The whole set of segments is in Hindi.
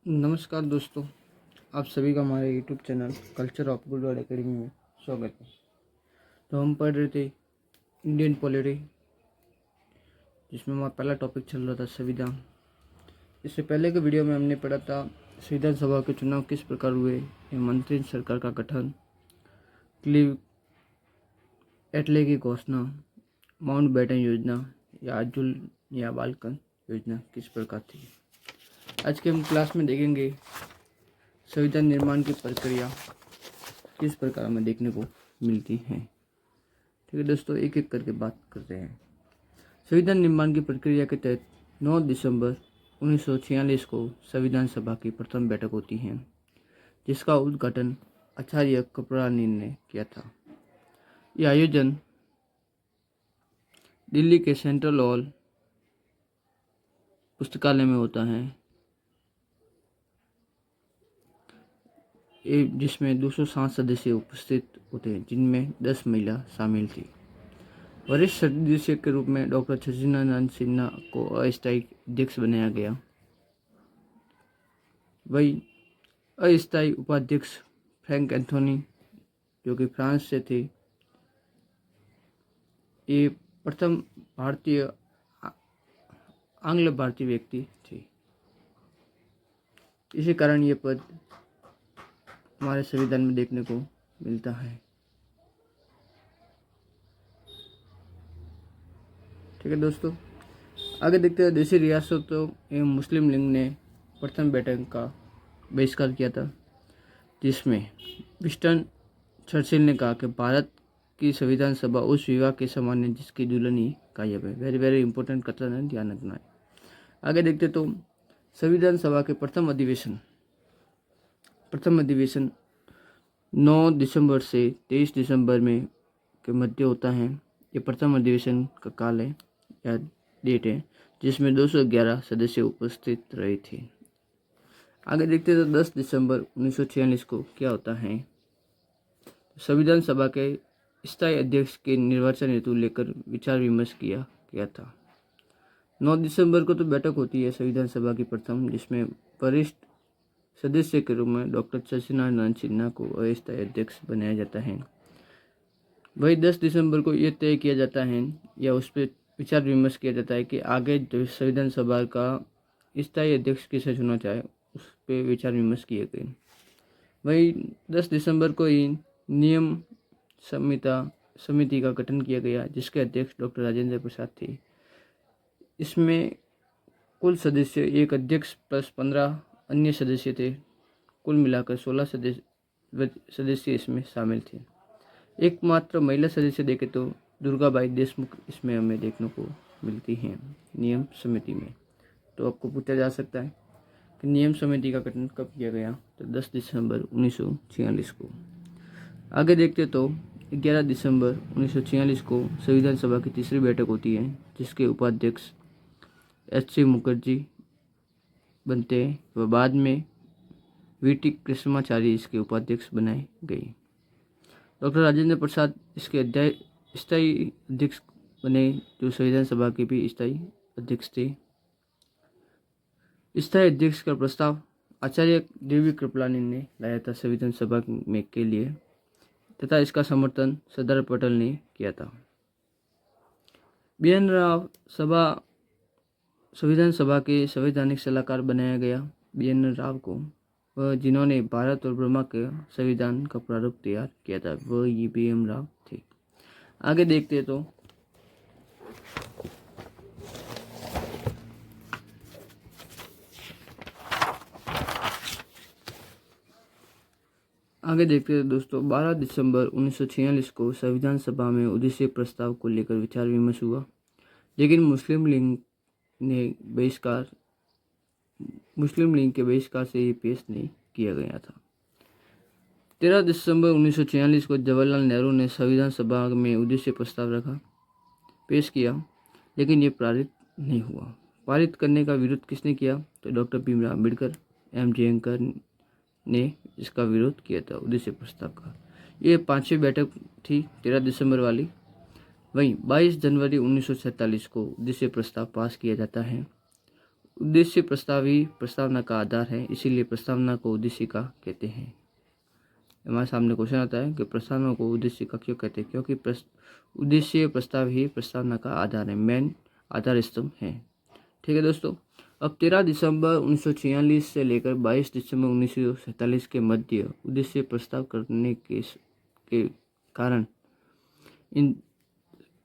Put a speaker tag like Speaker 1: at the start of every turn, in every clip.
Speaker 1: नमस्कार दोस्तों, आप सभी का हमारे YouTube channel culture of Goodword academy में स्वागत है। तो हम पढ़ रहे थे इंडियन पॉलिटी, जिसमें हमारा पहला टॉपिक चल रहा था संविधान। इससे पहले के वीडियो में हमने पढ़ा था संविधान सभा के चुनाव किस प्रकार हुए, मंत्री सरकार का गठन, क्लीव एटले की घोषणा, माउंट बैटन योजना या अजुल या बालकन योजना किस प्रकार थी। आज के हम क्लास में देखेंगे संविधान निर्माण की प्रक्रिया किस प्रकार हमें देखने को मिलती है। ठीक है दोस्तों, एक एक करके बात करते हैं। संविधान निर्माण की प्रक्रिया के तहत 9 दिसंबर 1946 को संविधान सभा की प्रथम बैठक होती है, जिसका उद्घाटन आचार्य कृपलानी ने किया था। यह आयोजन दिल्ली के सेंट्रल हॉल पुस्तकालय में होता है, जिसमें 207 सदस्य उपस्थित होते हैं, जिनमें 10 महिला शामिल थी। वरिष्ठ सदस्य के रूप में डॉक्टर सचिदानंद सिन्हा को अस्थायी अध्यक्ष बनाया गया। वही अस्थायी उपाध्यक्ष फ्रैंक एंथोनी, जो कि फ्रांस से थे, ये प्रथम भारतीय आंग्ल भारतीय व्यक्ति थे। इसी कारण ये पद हमारे संविधान में देखने को मिलता है। ठीक है दोस्तों, आगे देखते हैं। देशी रियासतों एवं मुस्लिम लीग ने प्रथम बैठक का बहिष्कार किया था, जिसमें विंस्टन चर्चिल ने कहा कि भारत की संविधान सभा उस विवाह के समान है जिसकी दुल्हन ही गायब है। वेरी वेरी इंपॉर्टेंट कथन है, ध्यान रखना है। आगे देखते तो संविधान सभा के प्रथम अधिवेशन 9 दिसंबर से 23 दिसंबर में के मध्य होता है। ये प्रथम अधिवेशन का काल है या डेट है, जिसमें 211 सदस्य उपस्थित रहे थे। आगे देखते तो 10 दिसंबर 1946 को क्या होता है। संविधान सभा के स्थायी अध्यक्ष के निर्वाचन हेतु लेकर विचार विमर्श किया गया था। 9 दिसंबर को तो बैठक होती है संविधान सभा की प्रथम, जिसमें वरिष्ठ सदस्य के रूप में डॉक्टर सचिदानंद सिन्हा को अस्थायी अध्यक्ष बनाया जाता है। वही 10 दिसंबर को यह तय किया जाता है या उस पर विचार विमर्श किया जाता है कि आगे जो संविधान सभा का स्थायी अध्यक्ष किसे चुना जाए, उस पर विचार विमर्श किए गए। वही 10 दिसंबर को ही नियम समिति का गठन किया गया, जिसके अध्यक्ष डॉक्टर राजेंद्र प्रसाद थे। इसमें कुल सदस्य एक अध्यक्ष प्लस 15 अन्य सदस्य थे। कुल मिलाकर 16 सदस्य इसमें शामिल थे। एकमात्र महिला सदस्य देखे तो दुर्गाबाई देशमुख इसमें हमें देखने को मिलती हैं नियम समिति में। तो आपको पूछा जा सकता है कि नियम समिति का गठन कब किया गया, तो 10 दिसंबर 1946 को। आगे देखते तो 11 दिसंबर 1946 को संविधान सभा की तीसरी बैठक होती है, जिसके उपाध्यक्ष एच.सी. मुखर्जी बनते हैं व बाद में वी.टी. कृष्णमाचारी इसके उपाध्यक्ष बनाए गए। डॉक्टर राजेंद्र प्रसाद इसके स्थायी अध्यक्ष बने, जो संविधान सभा के भी स्थायी अध्यक्ष थे। स्थायी अध्यक्ष का प्रस्ताव आचार्य देवी कृपलानी ने लाया था संविधान सभा में के लिए, तथा इसका समर्थन सरदार पटेल ने किया था। बी.एन. राव संविधान सभा के संवैधानिक सलाहकार बनाया गया। बी.एन. राव को, वह जिन्होंने भारत और बर्मा के संविधान का प्रारूप तैयार किया था, वह ये बी.एन. राव थे। आगे देखते तो दोस्तों 12 दिसंबर 1946 को संविधान सभा में उद्देश्य प्रस्ताव को लेकर विचार विमर्श हुआ, लेकिन मुस्लिम लीग के बहिष्कार से ये पेश नहीं किया गया था। 13 दिसंबर 1946 को जवाहरलाल नेहरू ने संविधान सभा में उद्देश्य प्रस्ताव पेश किया, लेकिन ये पारित नहीं हुआ। पारित करने का विरोध किसने किया, तो डॉक्टर भीमराव अम्बेडकर, एम जयशंकर ने इसका विरोध किया था उद्देश्य प्रस्ताव का। ये 5वीं बैठक थी 13 दिसंबर वाली। वहीं 22 जनवरी 1947 को उद्देश्य प्रस्ताव पास किया जाता है। उद्देश्य प्रस्ताव ही प्रस्तावना का आधार है, इसीलिए प्रस्तावना को उद्देशिका कहते हैं। हमारे सामने क्वेश्चन आता है कि प्रस्तावना को उद्देशिका क्यों कहते हैं? क्योंकि उद्देश्य प्रस्ताव ही प्रस्तावना का आधार है, मेन आधार स्तंभ है। ठीक है दोस्तों, अब 13 दिसंबर 1946 से लेकर 22 दिसंबर 1947 के मध्य उद्देश्य प्रस्ताव करने के कारण इन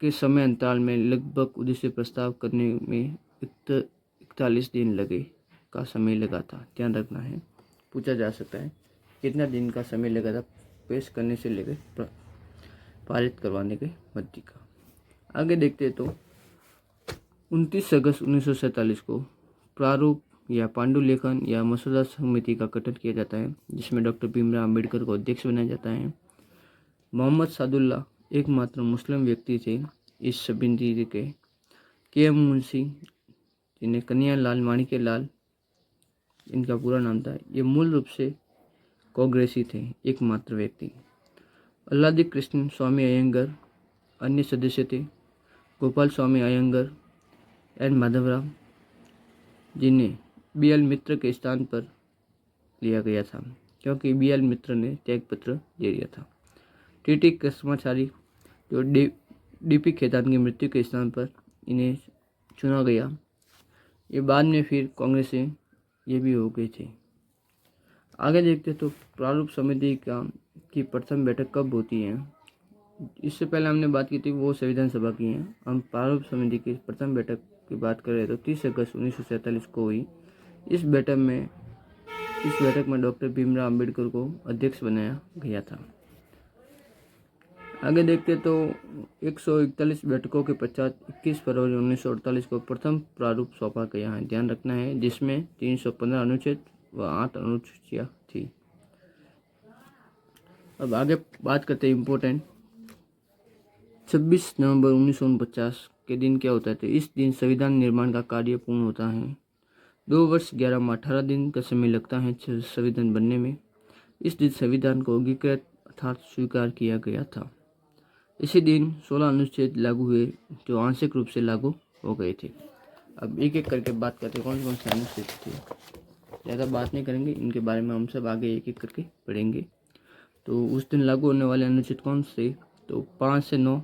Speaker 1: के समय अंतराल में लगभग उद्देश्य प्रस्ताव करने में 41 दिन का समय लगा था। ध्यान रखना है, पूछा जा सकता है कितना दिन का समय लगा था पेश करने से लेकर पारित करवाने के मध्य का। आगे देखते हैं तो 29 अगस्त 1947 को प्रारूप या पांडुलेखन या मसौदा समिति का गठन किया जाता है, जिसमें डॉक्टर भीमराव अम्बेडकर को अध्यक्ष बनाया जाता है। मोहम्मद सादुल्ला एकमात्र मुस्लिम व्यक्ति थे इस समिति के एम मुंशी, जिन्हें कन्हैयालाल माणिक्यलाल इनका पूरा नाम था, ये मूल रूप से कांग्रेसी थे, एकमात्र व्यक्ति। अल्लादी कृष्ण स्वामी अयंगर अन्य सदस्य थे। गोपाल स्वामी अयंगर एन माधवराव, जिन्हें बी.एल. मित्र के स्थान पर लिया गया था, क्योंकि बी.एल. मित्र ने त्यागपत्र दे दिया था। टी.टी. कृष्णाचारी, जो डी.पी. खेतान की मृत्यु के स्थान पर इन्हें चुना गया। ये बाद में फिर कांग्रेस से ये भी हो गए थे। आगे देखते तो प्रारूप समिति की प्रथम बैठक कब होती है? इससे पहले हमने बात की थी वो संविधान सभा की है। हम प्रारूप समिति की प्रथम बैठक की बात कर रहे तो 30 अगस्त 1947 को हुई। इस बैठक में डॉक्टर भीमराव अम्बेडकर को अध्यक्ष बनाया गया था। आगे देखते तो 141 बैठकों के पश्चात 21 फरवरी 1948 को प्रथम प्रारूप सौंपा गया है। ध्यान रखना है, जिसमें 315 अनुच्छेद व 8 अनुसूचियां थी। अब आगे बात करते हैं इम्पोर्टेंट 26 नवंबर 1949 के दिन क्या होता है? तो इस दिन संविधान निर्माण का कार्य पूर्ण होता है। 2 वर्ष 11 माह 18 दिन का समय लगता है संविधान बनने में। इस दिन संविधान को अंगीकृत अर्थात स्वीकार किया गया था। इसी दिन 16 अनुच्छेद लागू हुए, जो आंशिक रूप से लागू हो गए थे। अब एक एक करके बात करते हैं कौन कौन से अनुच्छेद थे। ज़्यादा बात नहीं करेंगे इनके बारे में, हम सब आगे एक एक करके पढ़ेंगे। तो उस दिन लागू होने वाले अनुच्छेद कौन से? तो 5 से 9,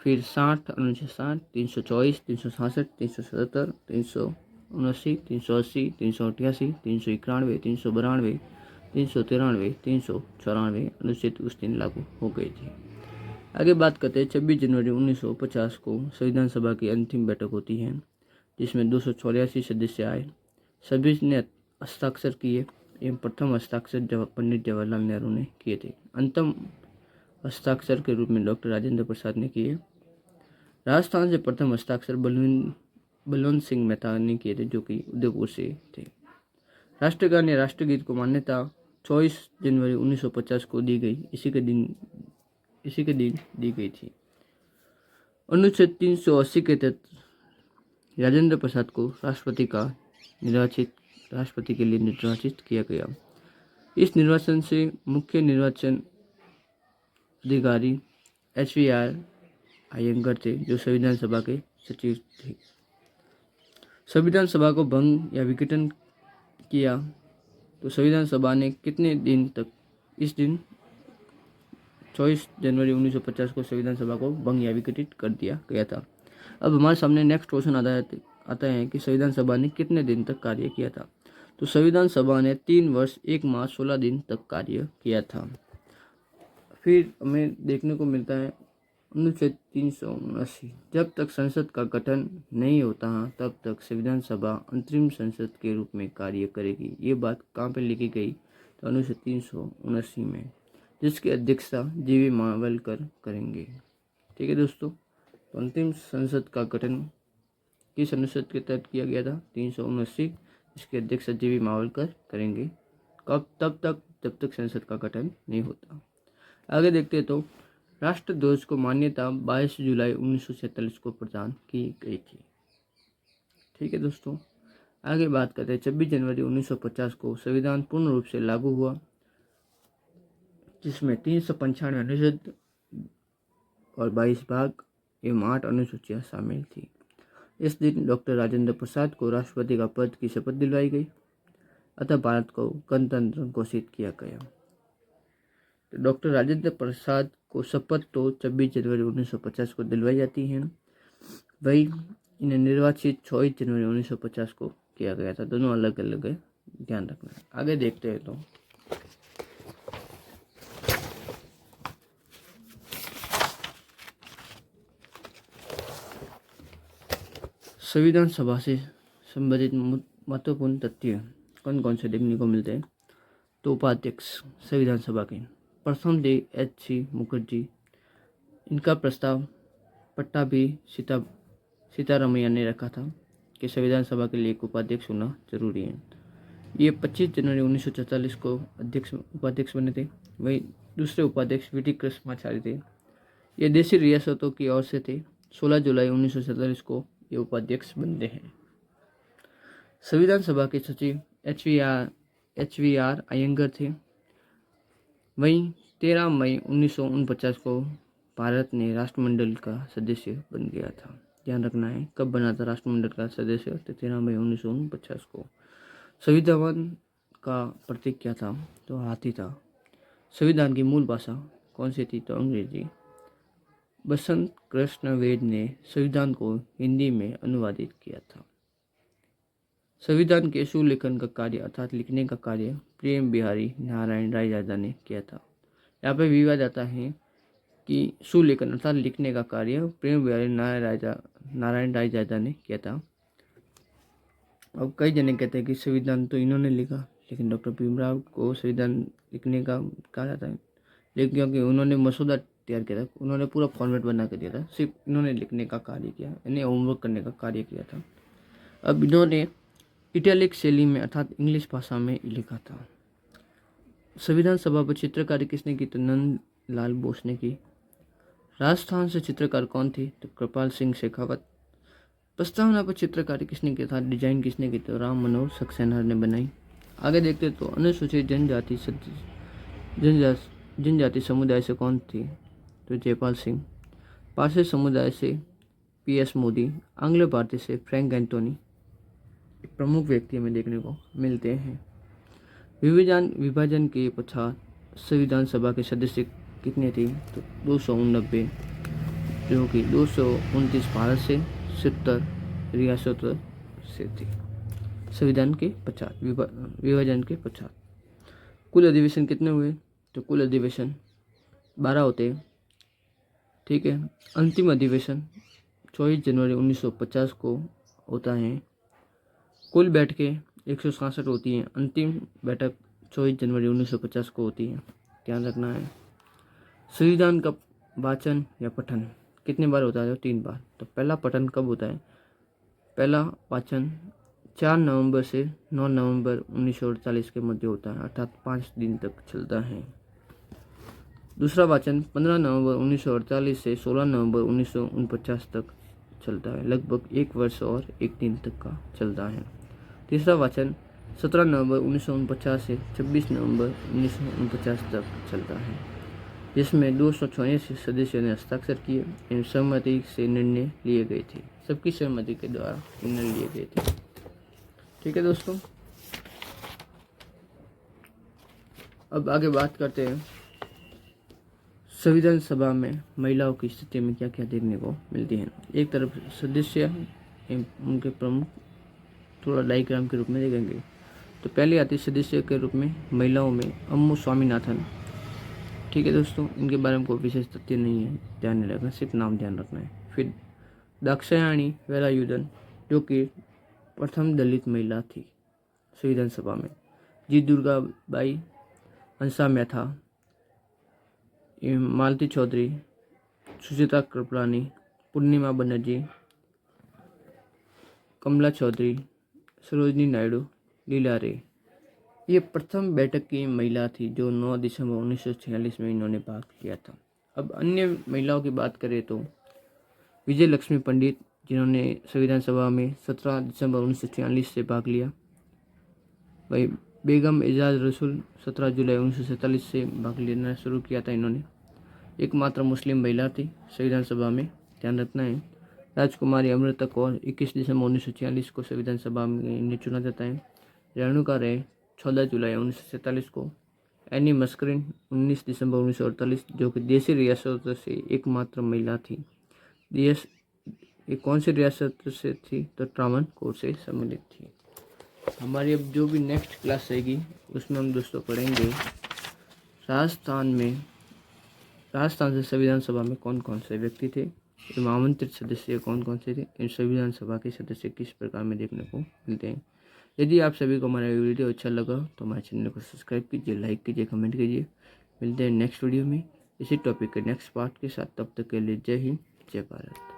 Speaker 1: फिर 60 अनुच्छेद 60, 324, 366, 377, 379, 380, 388, 391, 392, 393, 394 अनुच्छेद उस दिन लागू हो गए थे। आगे बात करते हैं 26 जनवरी 1950 को संविधान सभा की अंतिम बैठक होती है, जिसमें 284 सदस्य आए। सभी ने हस्ताक्षर किए। एवं प्रथम हस्ताक्षर पंडित जवाहरलाल नेहरू ने किए थे। अंतिम हस्ताक्षर के रूप में डॉक्टर राजेंद्र प्रसाद ने किए। राजस्थान से प्रथम हस्ताक्षर बलवंत सिंह मेहता ने किए थे, जो कि उदयपुर से थे। राष्ट्रगान या राष्ट्रगीत को मान्यता 24 जनवरी 1950 को दी गई। इसी के दिन दी गई थी। अनुच्छेद 380 के तहत राजेंद्र प्रसाद को राष्ट्रपति के लिए निर्वाचित किया गया। इस निर्वाचन से मुख्य निर्वाचन अधिकारी HVR अयंगर थे, जो संविधान सभा के सचिव थे। संविधान सभा को भंग या विघटन किया तो संविधान सभा ने कितने दिन तक? इस दिन 24 जनवरी 1950 को संविधान सभा को भंग या विघटित कर दिया गया था। अब हमारे सामने नेक्स्ट क्वेश्चन आता है कि संविधान सभा ने कितने दिन तक कार्य किया था? तो संविधान सभा ने 3 वर्ष 1 माह 16 दिन तक कार्य किया था। फिर हमें देखने को मिलता है अनुच्छेद 379, जब तक संसद का गठन नहीं होता है तब तक संविधान सभा अंतरिम संसद के रूप में कार्य करेगी। ये बात कहाँ पे लिखी गई? तो अनुच्छेद 379 में, जिसकी अध्यक्षता जीवी मावलकर करेंगे। ठीक है दोस्तों, तो अंतिम संसद का गठन किस अनुच्छेद के तहत किया गया था? 379। इसकी अध्यक्षता जीवी मावलकर करेंगे। कब? तब तक जब तक संसद का गठन नहीं होता। आगे देखते हैं तो राष्ट्रध्वज को मान्यता 22 जुलाई 1947 को प्रदान की गई थी। ठीक है दोस्तों, आगे बात करते हैं 26 जनवरी 1950 को संविधान पूर्ण रूप से लागू हुआ, जिसमें 395 अनुच्छेद और 22 भाग एवं 8 अनुसूचियां शामिल थी। इस दिन डॉक्टर राजेंद्र प्रसाद को राष्ट्रपति का पद की शपथ दिलवाई गई, अतः भारत को गणतंत्र घोषित किया गया। तो डॉक्टर राजेंद्र प्रसाद को शपथ तो 26 जनवरी 1950 को दिलवाई जाती है, वही इन्हें निर्वाचित 24 जनवरी 1950 को किया गया था। दोनों अलग अलग है, ध्यान रखना। आगे देखते हैं। तो संविधान सभा से संबंधित महत्वपूर्ण तथ्य कौन कौन से देखने को मिलते हैं। तो उपाध्यक्ष संविधान सभा के प्रथम दे H.C. मुखर्जी, इनका प्रस्ताव पट्टाभी सीतारमैया ने रखा था कि संविधान सभा के लिए एक उपाध्यक्ष होना जरूरी है। ये 25 जनवरी 1944 को उपाध्यक्ष बने थे। वही दूसरे उपाध्यक्ष वी टी कृष्णाचार्य थे। ये देशी रियासतों की ओर से थे। 16 जुलाई 1947 को ये उपाध्यक्ष बनते हैं। संविधान सभा के सचिव एच वी आर अयंगर थे। वहीं 13 मई 1949 को भारत ने राष्ट्रमंडल का सदस्य बन गया था। ध्यान रखना है कब बना था राष्ट्रमंडल का सदस्य, 13 मई 1949 को। संविधान का प्रतीक क्या था? तो हाथी था। संविधान की मूल भाषा कौन सी थी? तो अंग्रेजी। बसंत कृष्ण वेद ने संविधान को हिंदी में अनुवादित किया था। संविधान के सुलेखन का कार्य अर्थात लिखने का कार्य प्रेम बिहारी नारायण रायजादा ने किया था। यहाँ पे विवाद आता है कि सुलेखन अर्थात लिखने का कार्य प्रेम बिहारी नारायण रायजादा ने किया था। अब कई जने कहते हैं कि संविधान तो इन्होंने लिखा, लेकिन डॉक्टर भीमराव को संविधान लिखने का कहा जाता है, लेकिन क्योंकि उन्होंने मसौदा तैयार किया था, उन्होंने पूरा फॉर्मेट बना के दिया था, सिर्फ इन्होंने लिखने का कार्य किया, इन्हें होमवर्क करने का कार्य किया था। अब इन्होंने इटैलिक शैली में अर्थात इंग्लिश भाषा में लिखा था। संविधान सभा पर चित्रकारी किसने की? तो नंद लाल बोस ने की। राजस्थान से चित्रकार कौन थे? तो कृपाल सिंह शेखावत। प्रस्तावना पर चित्रकारी किसने किया था? डिजाइन किसने की? तो राम मनोहर सक्सेना ने बनाई। आगे देखते तो अनुसूचित जनजाति समुदाय से कौन थी? तो जयपाल सिंह। पारसी समुदाय से PS मोदी। आंग्ल भारतीय से फ्रैंक एंटोनी प्रमुख व्यक्ति हमें देखने को मिलते हैं। विभाजन के पश्चात संविधान सभा के सदस्य कितने थे? तो 289, जो कि 229 भारत से 70 रियासतों से थे। संविधान के पश्चात विभाजन के पश्चात कुल अधिवेशन कितने हुए? तो कुल अधिवेशन 12 होते हैं। ठीक है। अंतिम अधिवेशन 24 जनवरी 1950 को होता है। कुल बैठकें 167 होती हैं। अंतिम बैठक 24 जनवरी 1950 को होती है, ध्यान रखना है। संविधान का वाचन या पठन कितने बार होता है? 3 बार। तो पहला पठन कब होता है? पहला वाचन 4 नवंबर से 9 नवंबर 1948 के मध्य होता है, अर्थात 5 दिन तक चलता है। दूसरा वाचन 15 नवंबर 1948 से 16 नवंबर 1949 तक चलता है, लगभग 1 वर्ष और 1 दिन तक का चलता है। तीसरा वाचन 17 नवंबर 1949 से 26 नवंबर 1949 तक चलता है, जिसमें 286 सदस्यों ने हस्ताक्षर किए एवं सहमति से निर्णय लिए गए थे। सबकी सहमति के द्वारा निर्णय लिए गए थे। ठीक है दोस्तों, अब आगे बात करते हैं संविधान सभा में महिलाओं की स्थिति में क्या क्या देखने को मिलती है। एक तरफ सदस्य एवं उनके प्रमुख थोड़ा डायग्राम के रूप में देखेंगे। तो पहले आती सदस्य के रूप में महिलाओं में अम्मू स्वामीनाथन। ठीक है दोस्तों, इनके बारे में कोई विशेष तथ्य नहीं है, ध्यान नहीं रखना, सिर्फ नाम ध्यान रखना है। फिर दाक्षायणी वेलायुधन, जो कि प्रथम दलित महिला थी संविधान सभा में। जी दुर्गाबाई, हंसा मेहता, मालती चौधरी, सुचिता कृपलानी, पूर्णिमा बनर्जी, कमला चौधरी, सरोजनी नायडू, लीला रे। ये प्रथम बैठक की महिला थी जो 9 दिसंबर 1946 में इन्होंने भाग लिया था। अब अन्य महिलाओं की बात करें तो विजय लक्ष्मी पंडित, जिन्होंने संविधान सभा में 17 दिसंबर 1946 से भाग लिया। भाई बेगम एजाज रसूल 17 जुलाई 1947 से भाग लेना शुरू किया था इन्होंने। एकमात्र मुस्लिम महिला थी संविधान सभा में, ध्यान रखना है। राजकुमारी अमृता कौर 21 दिसंबर 1946 को संविधान सभा में इन्हें चुना जाता है। रेणुका राय 14 जुलाई 1947 को। एनी मस्करिन 19 दिसंबर 1948 जो कि देसी रियासतों से एकमात्र महिला थी। देश ये कौन सी रियासत से थी? तो ट्रावनकोर से सम्मिलित थी। हमारी अब जो भी नेक्स्ट क्लास रहेगी उसमें हम दोस्तों पढ़ेंगे राजस्थान से संविधान सभा में कौन कौन से व्यक्ति थे, एवं आमंत्रित सदस्य कौन कौन से थे, इन संविधान सभा के सदस्य किस प्रकार में देखने को मिलते हैं। यदि आप सभी को हमारा वीडियो अच्छा लगा तो हमारे चैनल को सब्सक्राइब कीजिए, लाइक कीजिए, कमेंट कीजिए। मिलते हैं नेक्स्ट वीडियो में इसी टॉपिक के नेक्स्ट पार्ट के साथ। तब तक के लिए जय हिंद, जय भारत।